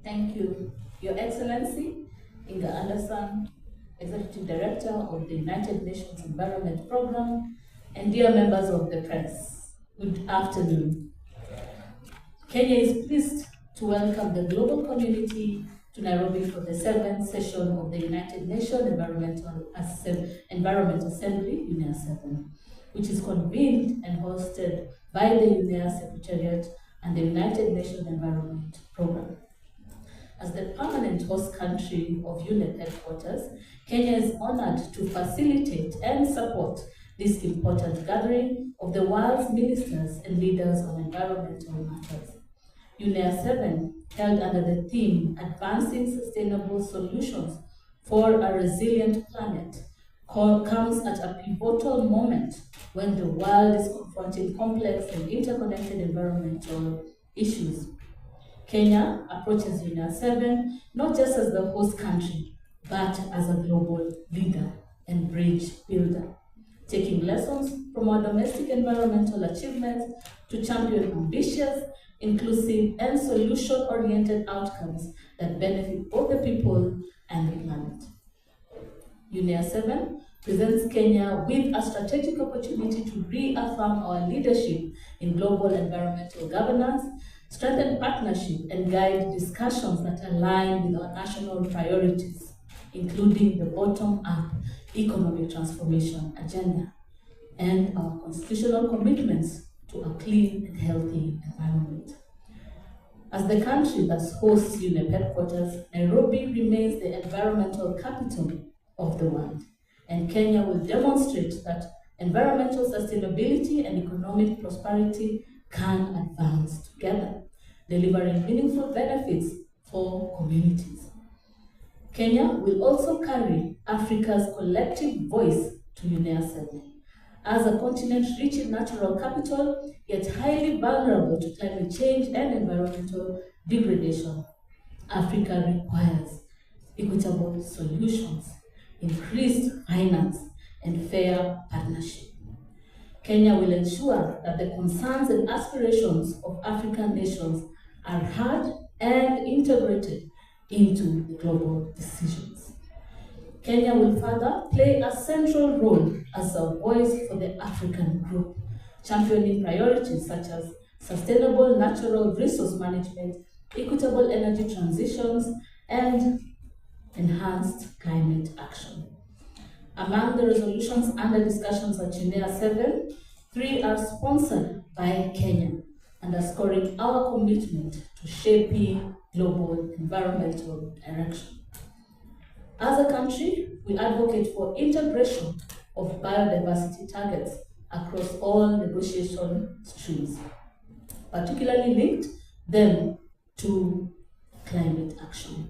Thank you, Your Excellency, Inga Anderson, Executive Director of the United Nations Environment Program, and dear members of the press, good afternoon. Kenya is pleased to welcome the global community to Nairobi for the 7th session of the United Nations Environment Assembly, UNEA-7, which is convened and hosted by the UNEA Secretariat and the United Nations Environment Program. As the permanent host country of UNEP headquarters, Kenya is honored to facilitate and support this important gathering of the world's ministers and leaders on environmental matters. UNEA-7, held under the theme Advancing Sustainable Solutions for a Resilient Planet, comes at a pivotal moment when the world is confronting complex and interconnected environmental issues. Kenya approaches UNEA-7 not just as the host country, but as a global leader and bridge builder, taking lessons from our domestic environmental achievements to champion ambitious, inclusive, and solution-oriented outcomes that benefit both the people and the planet. UNEA-7 presents Kenya with a strategic opportunity to reaffirm our leadership in global environmental governance, strengthen partnership, and guide discussions that align with our national priorities, including the bottom-up economic transformation agenda and our constitutional commitments to a clean and healthy environment. As the country that hosts UNEP headquarters, Nairobi remains the environmental capital of the world, and Kenya will demonstrate that environmental sustainability and economic prosperity can advance together, delivering meaningful benefits for communities. Kenya will also carry Africa's collective voice to UNEA-7. As a continent rich in natural capital, yet highly vulnerable to climate change and environmental degradation, Africa requires equitable solutions, increased finance, and fair partnership. Kenya will ensure that the concerns and aspirations of African nations are heard and integrated into the global decisions. Kenya will further play a central role as a voice for the African group, championing priorities such as sustainable natural resource management, equitable energy transitions, and enhanced climate action. Among the resolutions under discussions at UNEA-7, 3 are sponsored by Kenya, underscoring our commitment to shaping global environmental direction. As a country, we advocate for integration of biodiversity targets across all negotiation streams, particularly linked then to climate action.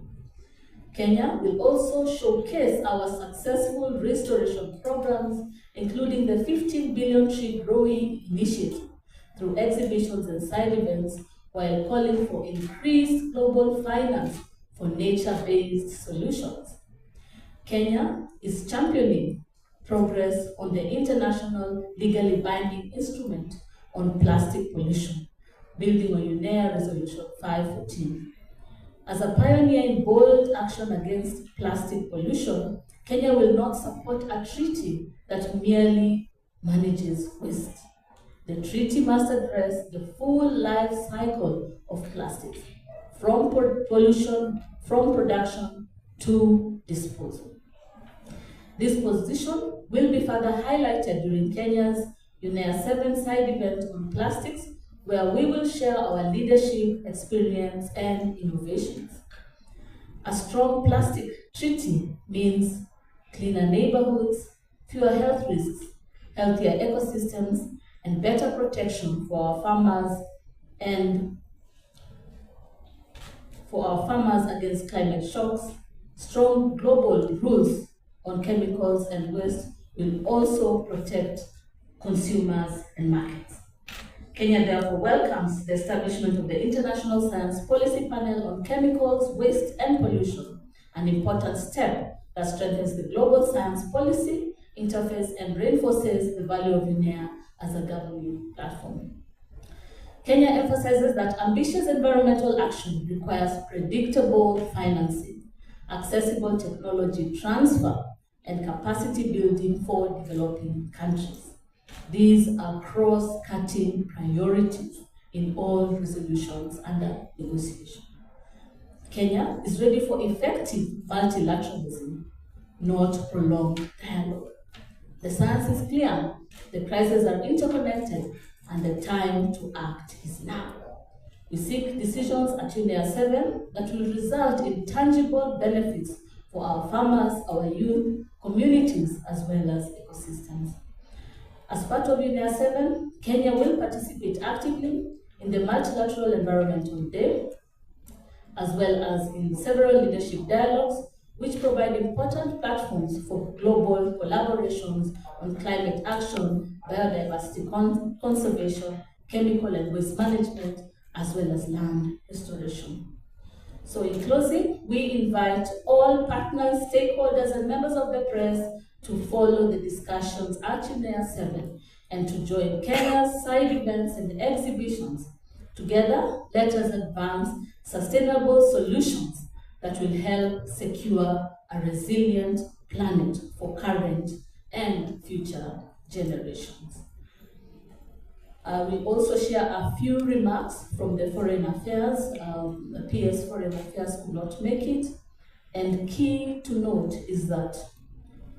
Kenya will also showcase our successful restoration programs, including the 15 billion tree growing initiative, through exhibitions and side events, while calling for increased global finance for nature-based solutions. Kenya is championing progress on the international legally binding instrument on plastic pollution, building on UNEA Resolution 514. As a pioneer in bold action against plastic pollution, Kenya will not support a treaty that merely manages waste. The treaty must address the full life cycle of plastics, from pollution, from production to disposal. This position will be further highlighted during Kenya's UNEA-7 side event on plastics, where we will share our leadership, experience, and innovations. A strong plastic treaty means cleaner neighborhoods, fewer health risks, healthier ecosystems, and better protection for our farmers against climate shocks. Strong global rules on chemicals and waste will also protect consumers and markets. Kenya therefore welcomes the establishment of the International Science Policy Panel on Chemicals, Waste, and Pollution, an important step that strengthens the global science policy interface and reinforces the value of UNEA as a governing platform. Kenya emphasizes that ambitious environmental action requires predictable financing, accessible technology transfer, and capacity building for developing countries. These are cross-cutting priorities in all resolutions under negotiation. Kenya is ready for effective multilateralism, not prolonged dialogue. The science is clear, the crises are interconnected, and the time to act is now. We seek decisions at UNEA-7 that will result in tangible benefits for our farmers, our youth, communities, as well as ecosystems. As part of UNEA-7, Kenya will participate actively in the Multilateral Environmental Day, as well as in several leadership dialogues, which provide important platforms for global collaborations on climate action, biodiversity conservation, chemical and waste management, as well as land restoration. So in closing, we invite all partners, stakeholders, and members of the press to follow the discussions at UNEA-7 and to join Kenya's side events and exhibitions. Together, let us advance sustainable solutions that will help secure a resilient planet for current and future generations. We also share a few remarks from the Foreign Affairs. The PS Foreign Affairs could not make it. And key to note is that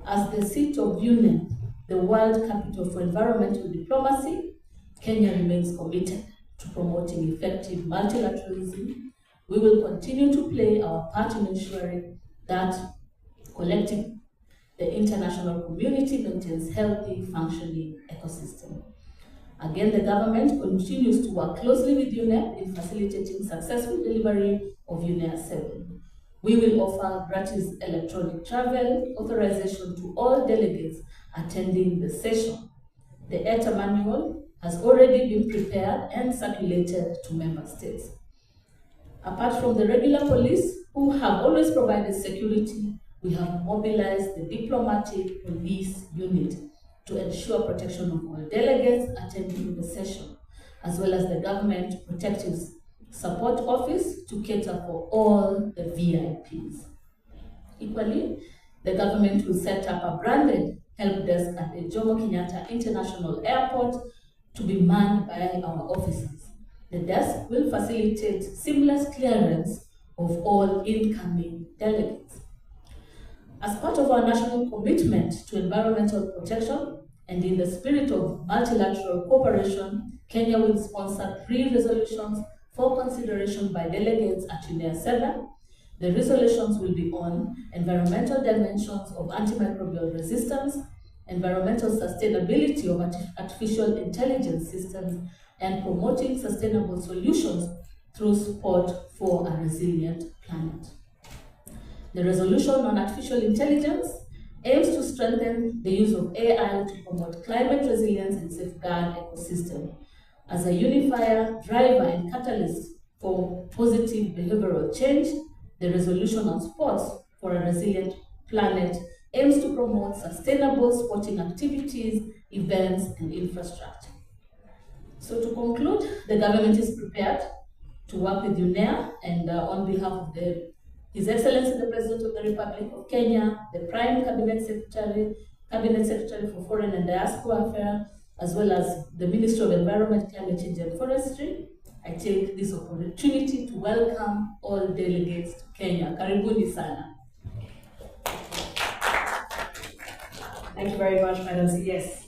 as the seat of UNEP, the world capital for environmental diplomacy, Kenya remains committed to promoting effective multilateralism. We will continue to play our part in ensuring that collectively the international community maintains healthy, functioning ecosystem. Again, the government continues to work closely with UNEP in facilitating successful delivery of UNEA-7. We will offer gratis electronic travel authorization to all delegates attending the session. The ETA manual has already been prepared and circulated to member states. Apart from the regular police, who have always provided security, we have mobilized the diplomatic police unit to ensure protection of all delegates attending the session, as well as the government protective support office to cater for all the VIPs. Equally, the government will set up a branded help desk at the Jomo Kenyatta International Airport to be manned by our officers. The desk will facilitate seamless clearance of all incoming delegates. As part of our national commitment to environmental protection and in the spirit of multilateral cooperation, Kenya will sponsor 3 resolutions for consideration by delegates at UNEA-7. The resolutions will be on environmental dimensions of antimicrobial resistance, environmental sustainability of artificial intelligence systems, and promoting sustainable solutions through support for a resilient planet. The resolution on artificial intelligence aims to strengthen the use of AI to promote climate resilience and safeguard ecosystem. As a unifier, driver, and catalyst for positive behavioral change, the resolution on sports for a resilient planet aims to promote sustainable sporting activities, events, and infrastructure. So to conclude, the government is prepared to work with UNEA and on behalf of His Excellency the President of the Republic of Kenya, the Prime Cabinet Secretary for Foreign and Diaspora Affairs, as well as the Ministry of Environment, Climate Change and Forestry, I take this opportunity to welcome all delegates to Kenya. Karibuni sana. Thank you very much, Madam CS.